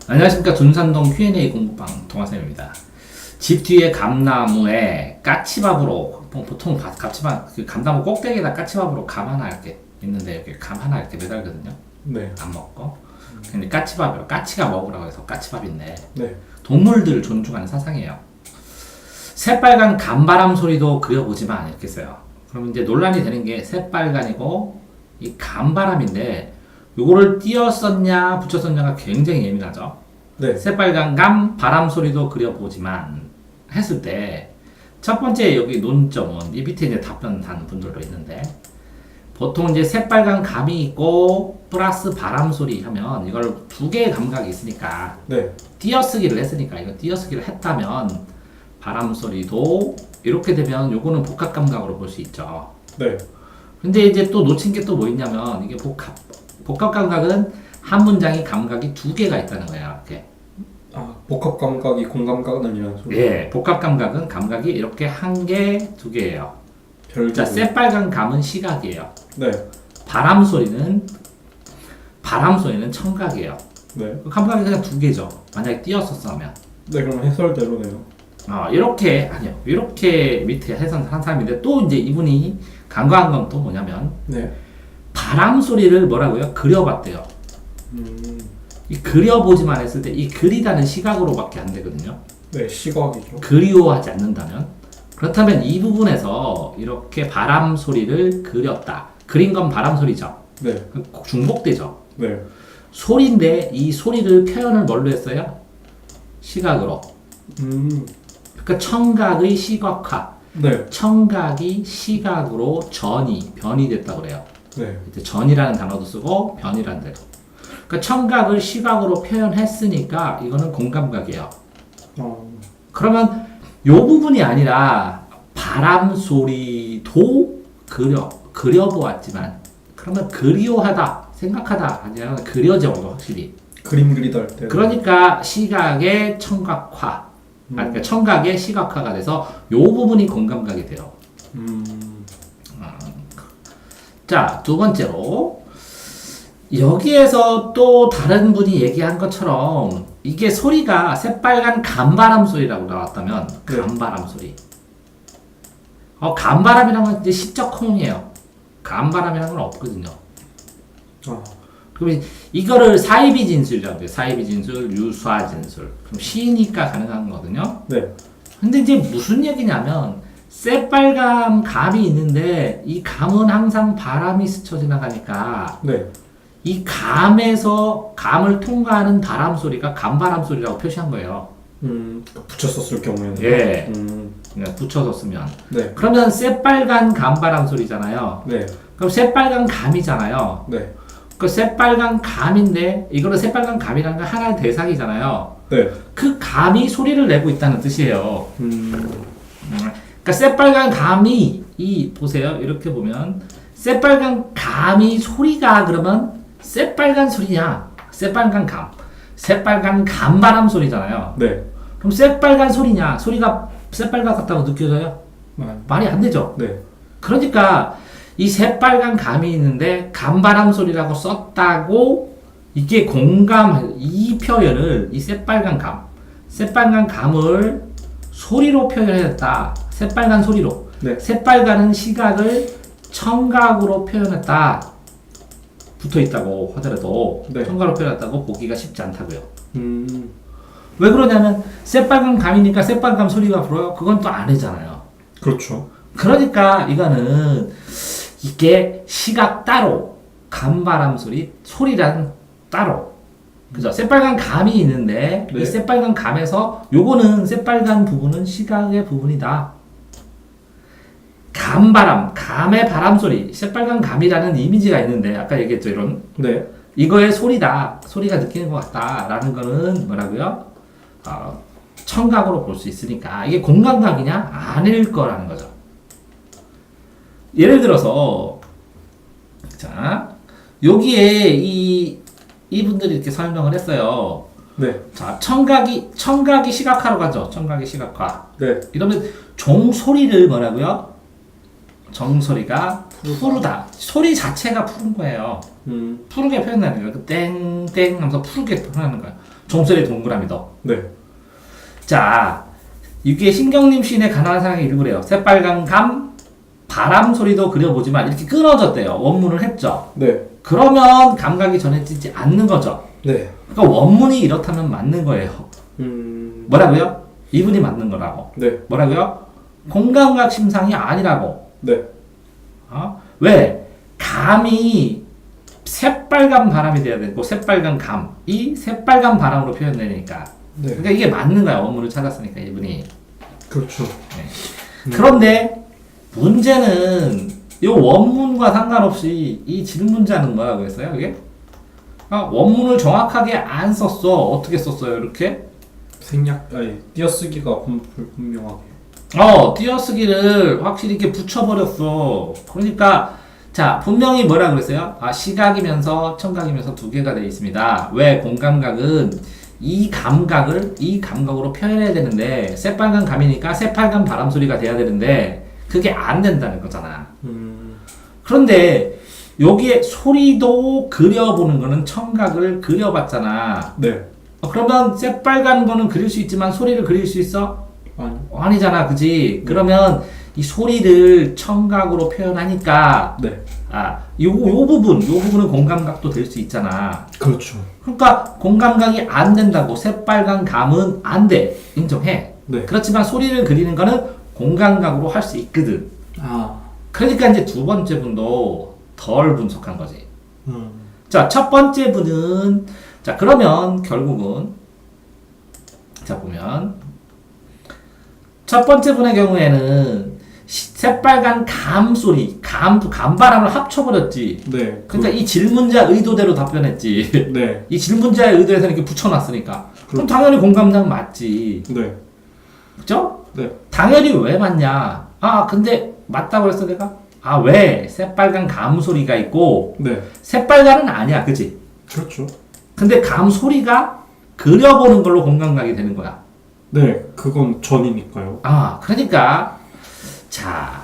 안녕하십니까. 둔산동 Q&A 공부방 동화쌤입니다. 집 뒤에 감나무에 까치밥으로 보통 까치밥 그 감나무 꼭대기에다 까치밥으로 감 하나 이렇게 있는데 이렇게 감 하나 이렇게 매달거든요. 네. 안 먹고. 근데 까치밥이요. 까치가 먹으라고 해서 까치밥인데 네. 동물들 존중하는 사상이에요. 새빨간 감바람 소리도 그려보지만 이렇게 써요. 그럼 이제 논란이 되는 게 새빨간이고 이 감바람인데 요거를 띄어 썼냐 붙여 썼냐가 굉장히 예민하죠. 네. 새빨간 감 바람 소리도 그려보지만 했을 때 첫 번째 여기 논점은 이 밑에 이제 답변 단 분들도 있는데 보통 이제 새빨간 감이 있고 플러스 바람 소리 하면 이걸 두 개의 감각이 있으니까 네. 띄어쓰기를 했으니까 이거 띄어쓰기를 했다면 바람 소리도 이렇게 되면 요거는 복합 감각으로 볼 수 있죠. 네. 근데 이제 또 놓친 게 또 뭐 있냐면 이게 복합 감각은 한 문장이 감각이 두 개가 있다는 거예요. 이렇게. 아, 복합 감각이 공감각은 아니라는 소리. 예, 복합 감각은 감각이 이렇게 한 개, 두 개예요. 별개. 자, 새빨간 감은 시각이에요. 네. 바람 소리는 청각이에요. 네. 감각이 그냥 두 개죠. 만약에 띄었었으면. 네, 그럼 해설대로네요. 이렇게 밑에 해선 한 사람인데 또 이제 이분이 간과한 건 또 뭐냐면 네. 바람 소리를 뭐라고요? 그려봤대요. 이 그려보지만 했을 때 이 그리다는 시각으로밖에 안 되거든요. 네, 시각이죠. 그리워하지 않는다면 그렇다면 이 부분에서 이렇게 바람 소리를 그렸다. 그린 건 바람 소리죠. 네. 중복되죠. 네. 소리인데 이 소리를 표현을 뭘로 했어요? 시각으로. 그러니까 청각의 시각화. 네. 청각이 시각으로 변이 됐다고 그래요. 네. 이제 전이라는 단어도 쓰고 변이라는 데도. 그러니까 청각을 시각으로 표현했으니까 이거는 공감각이에요. 그러면 요 부분이 아니라 바람 소리도 그려보았지만 그러면 그리워하다, 생각하다 아니라 그려져 확실히. 그림 그리다 할 때. 그러니까 시각의 청각화, 그러니까 청각의 시각화가 돼서 요 부분이 공감각이 돼요. 자, 두 번째로 여기에서 또 다른 분이 얘기한 것처럼 이게 소리가 새빨간 감바람 소리라고 나왔다면 네. 감바람 소리. 감바람이라는 건 이제 시적 허용이에요. 감바람이라는 건 없거든요. 그럼 이거를 사이비 진술이라고 해요. 사이비 진술, 유사 진술. 그럼 시니까 가능한 거거든요. 네. 근데 이제 무슨 얘기냐면 새빨간 감이 있는데 이 감은 항상 바람이 스쳐 지나가니까 네. 이 감을 통과하는 바람 소리가 감바람 소리라고 표시한 거예요. 붙였었을 경우에는. 예. 그냥 붙여서 쓰면. 네. 그러면 새빨간 감바람 소리잖아요. 네. 그럼 새빨간 감이잖아요. 네. 그 새빨간 감인데 이거는 새빨간 감이라는 건 하나의 대상이잖아요. 네. 그 감이 소리를 내고 있다는 뜻이에요. 그러니까 새빨간 감이 보세요. 이렇게 보면 새빨간 감이 소리가 그러면 새빨간 소리냐? 새빨간 감바람 소리잖아요. 네. 그럼 새빨간 소리냐? 소리가 새빨간 같다고 느껴져요? 말이 안 되죠. 네. 그러니까 이 새빨간 감이 있는데 감바람 소리라고 썼다고 이게 이 표현을 이 새빨간 감을 소리로 표현했다. 새빨간 소리로. 네. 새빨간은 시각을 청각으로 표현했다. 붙어 있다고 하더라도 네. 청각으로 표현했다고 보기가 쉽지 않다고요. 왜 그러냐면 새빨간 감이니까 새빨간 소리가 불어요. 그건 또 아니잖아요. 그렇죠. 그러니까 이거는 이게 시각 따로 감바람 소리란 따로 그죠? 새빨간 감이 있는데 네. 이 새빨간 감에서 요거는 새빨간 부분은 시각의 부분이다. 감의 바람 소리, 새빨간 감이라는 이미지가 있는데 아까 얘기했죠 이런 네. 이거의 소리가 느끼는 것 같다라는 거는 뭐라고요? 청각으로 볼 수 있으니까 이게 공감각이냐? 아닐 거라는 거죠. 예를 들어서 자 여기에 이분들이 이렇게 설명을 했어요. 네. 자 청각이 시각화로 가죠. 청각이 시각화. 네. 이러면 종소리를 뭐라고요? 정소리가 푸르다. 소리 자체가 푸른 거예요. 푸르게 표현하는 거예요. 땡땡 하면서 푸르게 표현하는 거예요. 종소리 동그라미 더. 네. 자, 이게 신경림 시인의 가난한 사랑의 일부래요. 새빨간 감, 바람 소리도 그려보지만 이렇게 끊어졌대요. 원문을 했죠. 네. 그러면 감각이 전해지지 않는 거죠. 네. 그러니까 원문이 이렇다면 맞는 거예요. 뭐라고요? 이분이 맞는 거라고. 네. 뭐라고요? 공감각 심상이 아니라고. 네. 왜? 감이 새빨간 바람이 돼야 되고 새빨간 감, 이 새빨간 바람으로 표현되니까. 네. 그러니까 이게 맞는 거야. 원문을 찾았으니까 이분이. 그렇죠. 그런데 문제는 이 원문과 상관없이 이 질문자는 뭐라고 했어요? 이게? 원문을 정확하게 안 썼어. 어떻게 썼어요? 이렇게? 띄어쓰기가 불분명하게. 띄어쓰기를 확실히 이렇게 붙여버렸어. 그러니까, 자, 분명히 뭐라 그랬어요? 시각이면서 청각이면서 두 개가 되어 있습니다. 왜? 공감각은 이 감각으로 표현해야 되는데, 새빨간 감이니까 새빨간 바람 소리가 돼야 되는데, 그게 안 된다는 거잖아. 그런데, 여기에 소리도 그려보는 거는 청각을 그려봤잖아. 네. 그러면 새빨간 거는 그릴 수 있지만 소리를 그릴 수 있어? 아니잖아, 그지? 그러면 이 소리를 청각으로 표현하니까, 네. 요 부분은 공감각도 될 수 있잖아. 그렇죠. 그러니까 공감각이 안 된다고 새빨간 감은 안 돼. 인정해. 네. 그렇지만 소리를 그리는 거는 공감각으로 할 수 있거든. 그러니까 이제 두 번째 분도 덜 분석한 거지. 자, 첫 번째 분은, 자, 그러면 결국은, 자, 보면, 첫 번째 분의 경우에는 새빨간 감 소리, 감바람을 합쳐버렸지. 네. 그러니까 이 질문자 의도대로 답변했지. 네. 이 질문자의 의도에서 이렇게 붙여놨으니까. 그럼 당연히 공감각 맞지. 네. 그죠? 네. 당연히 왜 맞냐? 근데 맞다고 했어, 내가? 왜? 새빨간 감 소리가 있고, 네. 새빨간은 아니야, 그치? 그렇죠. 근데 감 소리가 그려보는 걸로 공감각이 되는 거야. 네. 그건 전이니까요. 그러니까, 자,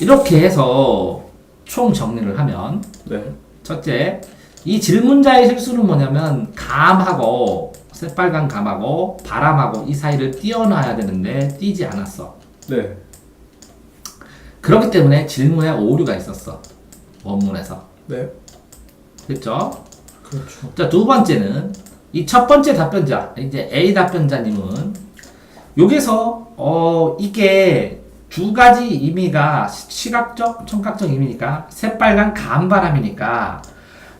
이렇게 해서 총 정리를 하면, 네. 첫째, 이 질문자의 실수는 뭐냐면, 감하고, 새빨간 감하고, 바람하고 이 사이를 띄어놔야 되는데, 띄지 않았어. 네. 그렇기 때문에 질문에 오류가 있었어. 원문에서. 네. 됐죠? 그렇죠. 자, 두 번째는, 이 첫 번째 답변자, 이제 A 답변자님은, 여기서, 이게 두 가지 의미가 시각적, 청각적 의미니까, 새빨간 감바람이니까,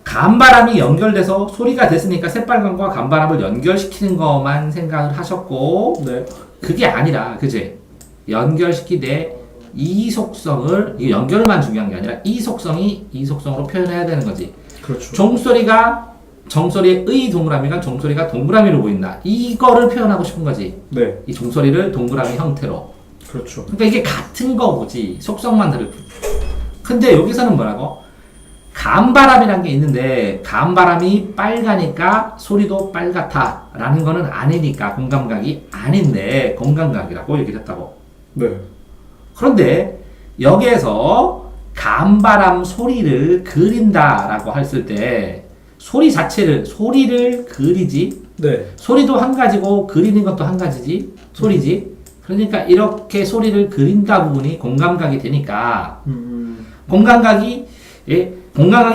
감바람이 연결돼서 소리가 됐으니까 새빨간과 감바람을 연결시키는 것만 생각을 하셨고, 네. 그게 아니라, 그지? 연결시키되, 이 속성을, 이 연결만 중요한 게 아니라, 이 속성이 이 속성으로 표현해야 되는 거지. 그렇죠. 종소리가 정소리의 동그라미가 종소리가 동그라미로 보인다. 이거를 표현하고 싶은 거지. 네. 이 종소리를 동그라미 형태로. 그렇죠. 그러니까 이게 같은 거지. 속성만 다르고. 근데 여기서는 뭐라고? 감바람이라는 게 있는데 감바람이 빨가니까 소리도 빨갛다 라는 거는 아니니까 공감각이 아닌데 공감각이라고 얘기를 했다고. 네. 그런데 여기에서 감바람 소리를 그린다라고 했을 때 소리를 그리지. 네. 소리도 한 가지고 그리는 것도 한 가지지. 소리지. 그러니까 이렇게 소리를 그린다 부분이 공감각이 되니까 공감각이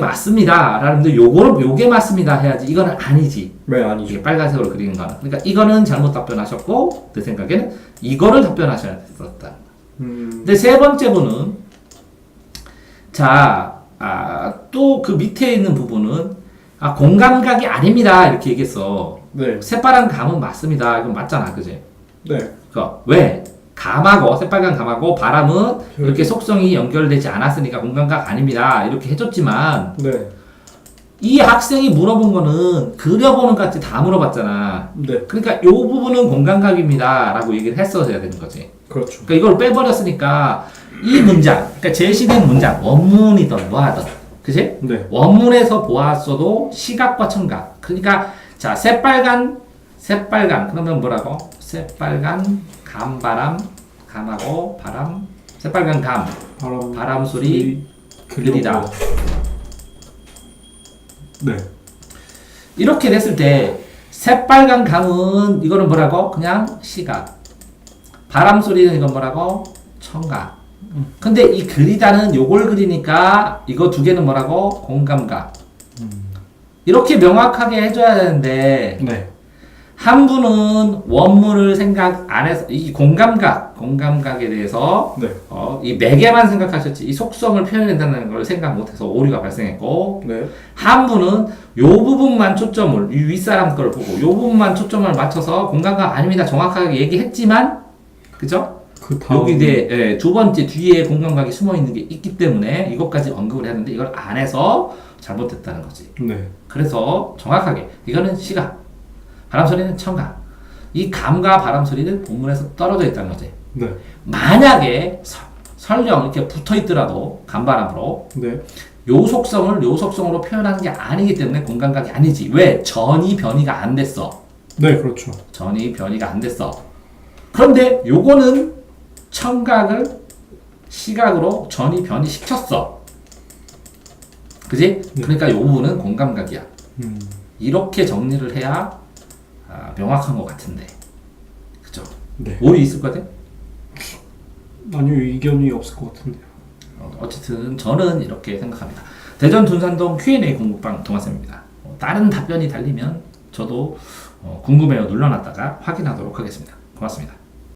맞습니다. 라는데 요게 맞습니다 해야지. 이거는 아니지. 네, 아니죠. 이게 빨간색으로 그리는 거는. 그러니까 이거는 잘못 답변하셨고 내 생각에는 이거를 답변하셔야 됐었다. 근데 세 번째 분은 또 그 밑에 있는 부분은 공감각이 아닙니다. 이렇게 얘기했어. 네. 새빨간 감은 맞습니다. 이건 맞잖아. 그지? 네. 그러니까 왜? 감하고 새빨간 감하고 바람은 이렇게 속성이 연결되지 않았으니까 공감각 아닙니다. 이렇게 해줬지만 네. 이 학생이 물어본 거는 그려보는 것 같이 다 물어봤잖아. 네. 그러니까 이 부분은 공감각입니다. 라고 얘기를 했어야 되는 거지. 그렇죠. 그러니까 이걸 빼버렸으니까 이 문장, 그러니까 제시된 문장, 원문이든 뭐하든, 그치? 네. 원문에서 보았어도 시각과 청각. 그러니까 자 새빨간 그러면 뭐라고? 새빨간 감바람 감하고 바람 새빨간 바람 소리 그리다. 네. 이렇게 됐을 때 새빨간 감은 이거는 뭐라고? 그냥 시각. 바람 소리는 이건 뭐라고? 청각. 근데 이 그리다는 요걸 그리니까 이거 두 개는 뭐라고? 공감각. 이렇게 명확하게 해줘야 되는데 네. 한 분은 원문을 생각 안 해서 이 공감각에 대해서 네. 이 매개만 생각하셨지 이 속성을 표현한다는 걸 생각 못해서 오류가 발생했고 네. 한 분은 요 부분만 초점을 이 윗사람 걸 보고 요 부분만 초점을 맞춰서 공감각 아닙니다 정확하게 얘기했지만 그죠? 그 다음 여기 뒤에 두 번째 뒤에 공감각이 숨어 있는 게 있기 때문에 이것까지 언급을 했는데 이걸 안 해서 잘못됐다는 거지. 네. 그래서 정확하게 이거는 시각, 바람 소리는 청각. 이 감과 바람 소리는 본문에서 떨어져 있다는 거지. 네. 만약에 설령 이렇게 붙어 있더라도 감바람으로 네. 요 속성을 요 속성으로 표현하는 게 아니기 때문에 공감각이 아니지. 왜? 전이 변이가 안 됐어. 네, 그렇죠. 전이 변이가 안 됐어. 그런데 요거는 청각을 시각으로 전이 변이시켰어. 그지? 네. 그러니까 요 부분은 공감각이야. 음. 이렇게 정리를 해야 명확한 것 같은데. 그죠? 네. 오류 있을 것 같아? 아니요, 이견이 없을 것 같은데요. 어쨌든 저는 이렇게 생각합니다. 대전 둔산동 Q&A 공부방 동아쌤입니다. 다른 답변이 달리면 저도 궁금해요 눌러놨다가 확인하도록 하겠습니다. 고맙습니다.